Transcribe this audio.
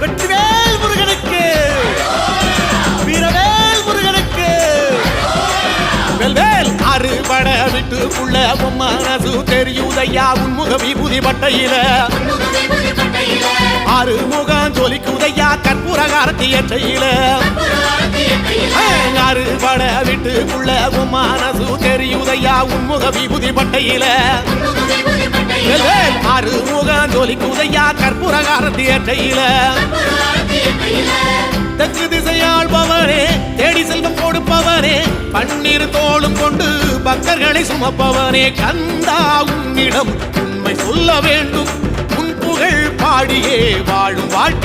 வெற்றிவேல் முருகனுக்கு, வீரவேல் முருகனுக்கு. வெல்வேல் அறுபட வீட்டுக்குள்ள மனசு தெரியுதையா உன்முக விபூதி பட்டையில. ஆறுமுகம் ஜொலிக்குதையா கற்பூர காரத்தி எற்றையில. அறுபட வீட்டுக்குள்ள மனசு தெரியுதையா உன்முக விபூதி பட்டையில. ஆறுமுகம் ஜொலிக்குதையா கற்பூர காரத்தி எற்றையில. தெற்கு திசையாள்பவரே தேடி செல்வம் கொடுப்பவரே பன்னீர் தோளும் கொண்டு பக்தர்களை சுமப்பவனே கந்தா உன்னிடம் உண்மை சொல்ல வேண்டும் உன் புகழ் பாடியே வாழும் வாழ்க்கை